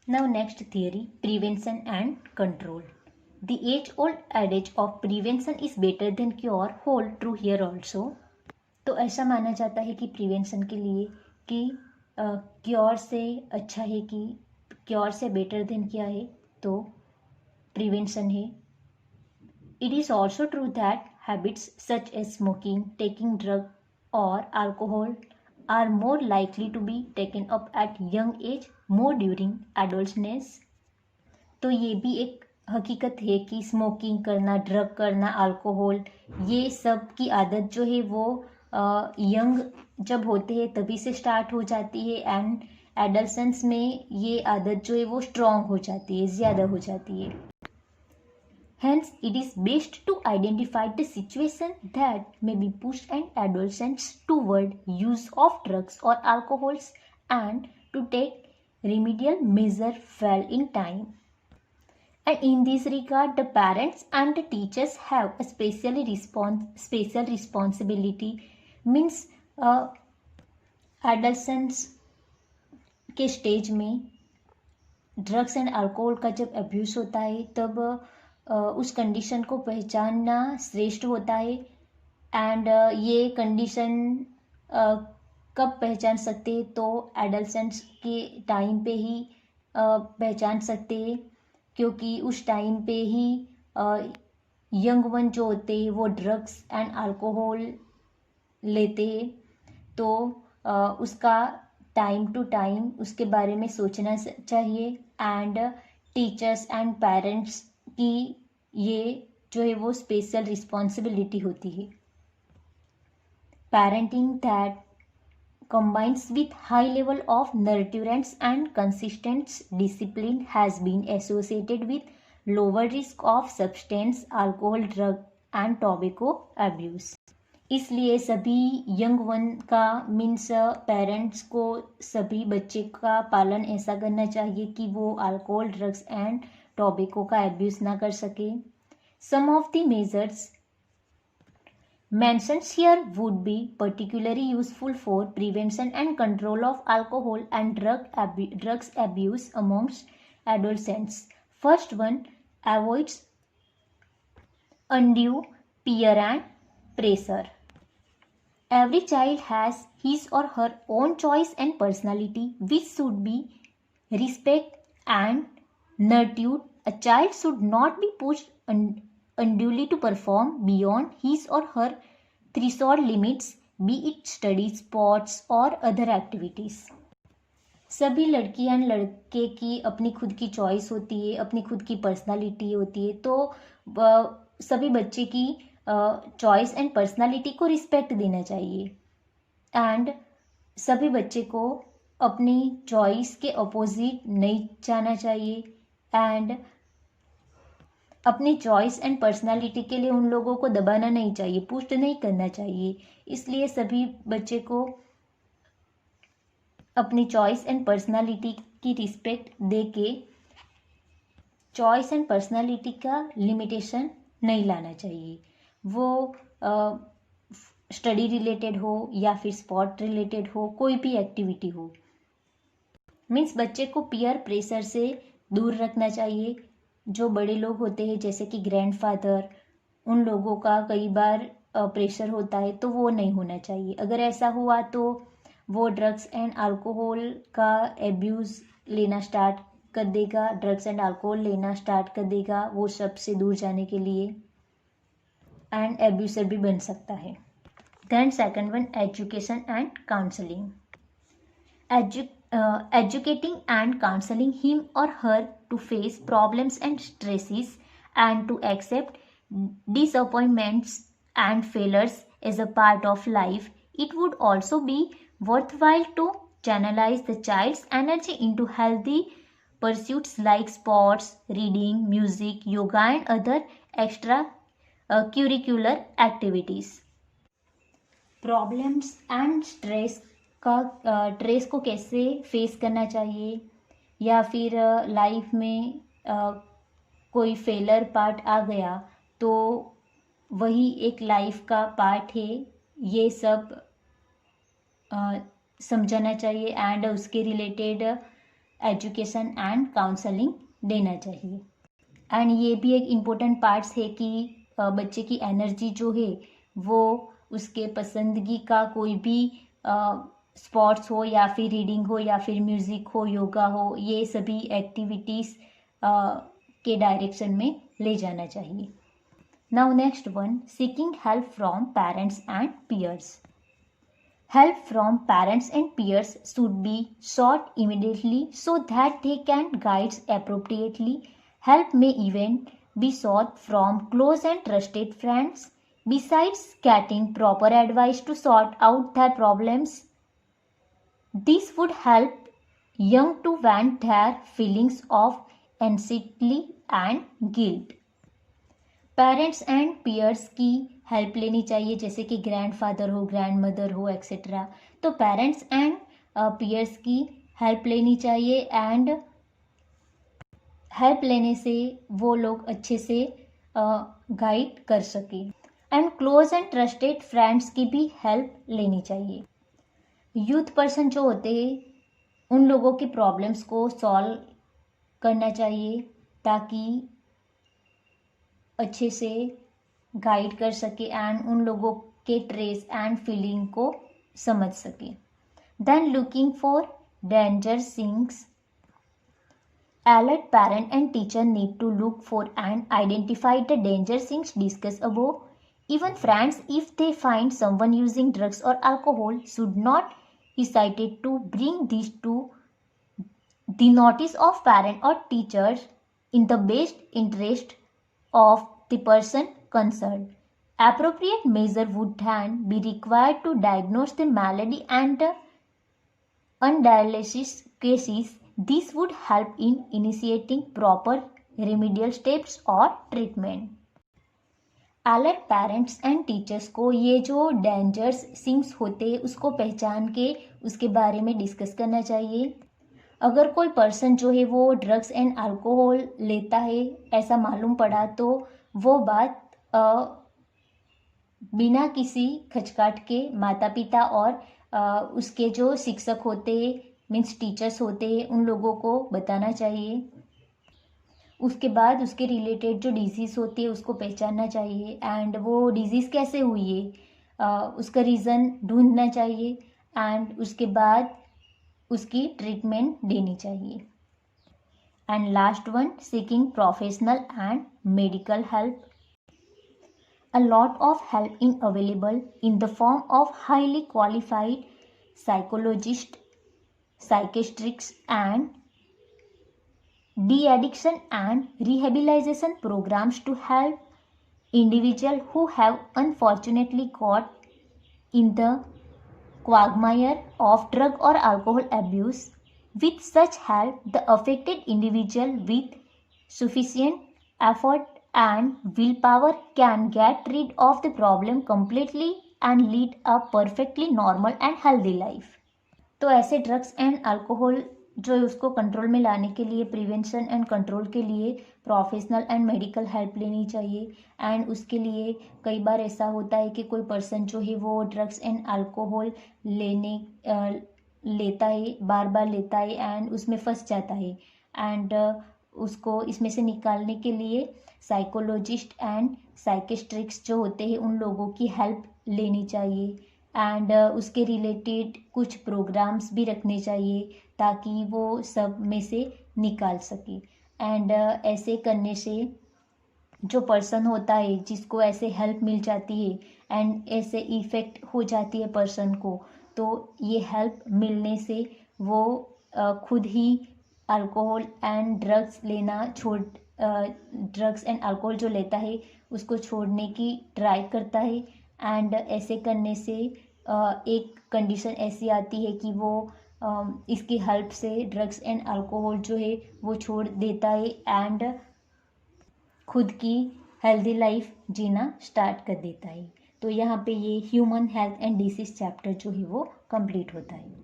Now next theory, prevention and control. The age-old adage of prevention is better than cure hold true here also. तो ऐसा माना जाता है कि prevention के लिए कि क्योर से अच्छा है, कि क्योर से बेटर देन क्या है, तो प्रिवेंशन है. It is also true that habits such as smoking, taking drug or alcohol are more likely to be taken up at young age, more during adolescence. तो ये भी एक हकीकत है कि स्मोकिंग करना, ड्रग करना, अल्कोहल, ये सब की आदत जो है वो यंग जब होते हैं तभी से स्टार्ट हो जाती है, एंड एडल्सेंस में ये आदत जो है वो स्ट्रॉन्ग हो जाती है, ज़्यादा हो जाती है. Hence, it is best to identify the situation that may be pushed an adolescents toward use of drugs or alcohols and to take remedial measure well in time. And in this regard, the parents and the teachers have a special responsibility. Means adolescents के stage में drugs and alcohol का जब abuse होता है तब उस condition को पहचानना श्रेष्ठ होता है. एंड ये कंडीशन कब पहचान सकते हैं, तो एडल्सेंट्स के टाइम पे ही पहचान सकते हैं, क्योंकि उस टाइम पे ही यंग वन जो होते हैं वो ड्रग्स एंड अल्कोहल लेते हैं. तो उसका टाइम टू टाइम उसके बारे में सोचना चाहिए. एंड टीचर्स एंड पेरेंट्स की ये जो है वो स्पेशल रिस्पॉन्सिबिलिटी होती है. Parenting that combines with high level of nurturance and consistent discipline has been associated with lower risk of substance, alcohol, drug and tobacco abuse. इसलिए सभी यंग वन का मीन्स पेरेंट्स को सभी बच्चे का पालन ऐसा करना चाहिए कि वो अल्कोहल, ड्रग्स एंड टोबैको का एब्यूज़ ना कर सके. Some of the measures mentioned here would be particularly useful for prevention and control of alcohol and drugs abuse amongst adolescents. First one, avoids undue peer and pressure. Every child has his or her own choice and personality which should be respected and nurtured. A child should not be pushed unduly to perform beyond his or her threshold limits, be it studies, sports or other activities. सभी लड़की and लड़के की अपनी खुद की choice होती है, अपनी खुद की पर्सनालिटी होती है. तो सभी बच्चे की चॉइस एंड पर्सनालिटी को रिस्पेक्ट देना चाहिए. एंड सभी बच्चे को अपनी चॉइस के अपोजिट नहीं जाना चाहिए. एंड अपनी चॉइस एंड पर्सनालिटी के लिए उन लोगों को दबाना नहीं चाहिए, पुश नहीं करना चाहिए. इसलिए सभी बच्चे को अपनी चॉइस एंड पर्सनालिटी की रिस्पेक्ट दे के चॉइस एंड पर्सनालिटी का लिमिटेशन नहीं लाना चाहिए. वो स्टडी रिलेटेड हो या फिर स्पोर्ट रिलेटेड हो, कोई भी एक्टिविटी हो. मीन्स बच्चे को पीयर प्रेशर से दूर रखना चाहिए. जो बड़े लोग होते हैं जैसे कि ग्रैंडफादर, उन लोगों का कई बार प्रेशर होता है, तो वो नहीं होना चाहिए. अगर ऐसा हुआ तो वो ड्रग्स एंड अल्कोहल का एब्यूज़ लेना स्टार्ट कर देगा, ड्रग्स एंड अल्कोहल लेना स्टार्ट कर देगा वो सब से दूर जाने के लिए, एंड एब्यूसर भी बन सकता है. Then second one, education and counselling. Educating and counseling him or her to face problems and stresses and to accept disappointments and failures as a part of life. It would also be worthwhile to channelize the child's energy into healthy pursuits like sports, reading, music, yoga and other extra curricular activities. Problems and stress trace को कैसे face करना चाहिए, या फिर life में कोई failure part आ गया तो वही एक लाइफ का पार्ट है, ये सब समझाना चाहिए. एंड उसके रिलेटेड एजुकेशन एंड काउंसलिंग देना चाहिए। एंड ये भी एक इम्पोर्टेंट पार्ट्स है कि बच्चे की एनर्जी जो है वो उसके पसंदगी का कोई भी स्पोर्ट्स हो या फिर रीडिंग हो या फिर म्यूज़िक हो, योगा हो, ये सभी एक्टिविटीज़ के डायरेक्शन में ले जाना चाहिए। Now next one, seeking help from parents and peers. Help from parents and peers should be sought immediately so that they can guide appropriately. Help may even be sought from close and trusted friends. Besides getting proper advice to sort out their problems, this would help young to vent their feelings of anxiety and guilt. Parents and peers की help लेनी चाहिए, जैसे कि grandfather हो, grandmother हो, etcetera. तो parents and peers की help लेनी चाहिए एंड हेल्प लेने से वो लोग अच्छे से गाइड कर सके। And close and trusted friends की भी हेल्प लेनी चाहिए। यूथ पर्सन जो होते हैं उन लोगों की प्रॉब्लम्स को सॉल्व करना चाहिए ताकि अच्छे से गाइड कर सके एंड उन लोगों के ट्रेस एंड फीलिंग को समझ सके। Then looking for danger things, alert parent and teacher need to look for and identify the danger things discussed above. Even friends, if they find someone using drugs or alcohol, should not hesitate to bring this to the notice of parent or teachers in the best interest of the person concerned. Appropriate measure would then be required to diagnose the malady and undiagnosed cases. This would help in initiating proper remedial steps or treatment. Alert parents and teachers को ये जो dangers things होते हैं उसको पहचान के उसके बारे में डिस्कस करना चाहिए। अगर कोई पर्सन जो है वो ड्रग्स एंड अल्कोहल लेता है ऐसा मालूम पड़ा तो वो बात बिना किसी खचकाट के माता पिता और उसके जो शिक्षक होते हैं मीन्स टीचर्स होते हैं उन लोगों को बताना चाहिए। उसके बाद उसके रिलेटेड जो डिजीज़ होती है उसको पहचानना चाहिए एंड वो डिजीज़ कैसे हुई है उसका रीज़न ढूंढना चाहिए एंड उसके बाद उसकी ट्रीटमेंट देनी चाहिए। And last one, seeking professional and medical help. A lot of help is available in the form of highly qualified psychologists, psychiatrists and de-addiction and rehabilitation programs to help individuals who have unfortunately got in the quagmire of drug or alcohol abuse. With such help, the affected individual with sufficient effort and willpower can get rid of the problem completely and lead a perfectly normal and healthy life. तो ऐसे drugs and alcohol जो है उसको control में लाने के लिए, prevention and control के लिए प्रोफेशनल एंड मेडिकल हेल्प लेनी चाहिए। एंड उसके लिए कई बार ऐसा होता है कि कोई पर्सन जो है वो ड्रग्स एंड अल्कोहल लेता है, बार बार लेता है एंड उसमें फंस जाता है एंड उसको इसमें से निकालने के लिए साइकोलॉजिस्ट एंड साइकियाट्रिस्ट जो होते हैं उन लोगों की हेल्प लेनी चाहिए एंड उसके रिलेटेड कुछ प्रोग्राम्स भी रखने चाहिए ताकि वो सब में से निकाल सके। एंड ऐसे करने से जो पर्सन होता है जिसको ऐसे हेल्प मिल जाती है एंड ऐसे इफ़ेक्ट हो जाती है पर्सन को, तो ये हेल्प मिलने से वो खुद ही अल्कोहल एंड ड्रग्स लेना ड्रग्स एंड अल्कोहल जो लेता है उसको छोड़ने की ट्राई करता है। एंड ऐसे करने से एक कंडीशन ऐसी आती है कि वो इसकी हेल्प से ड्रग्स एंड अल्कोहल जो है वो छोड़ देता है एंड खुद की हेल्दी लाइफ जीना स्टार्ट कर देता है। तो यहाँ पे ये human health and disease chapter जो है वो कंप्लीट होता है।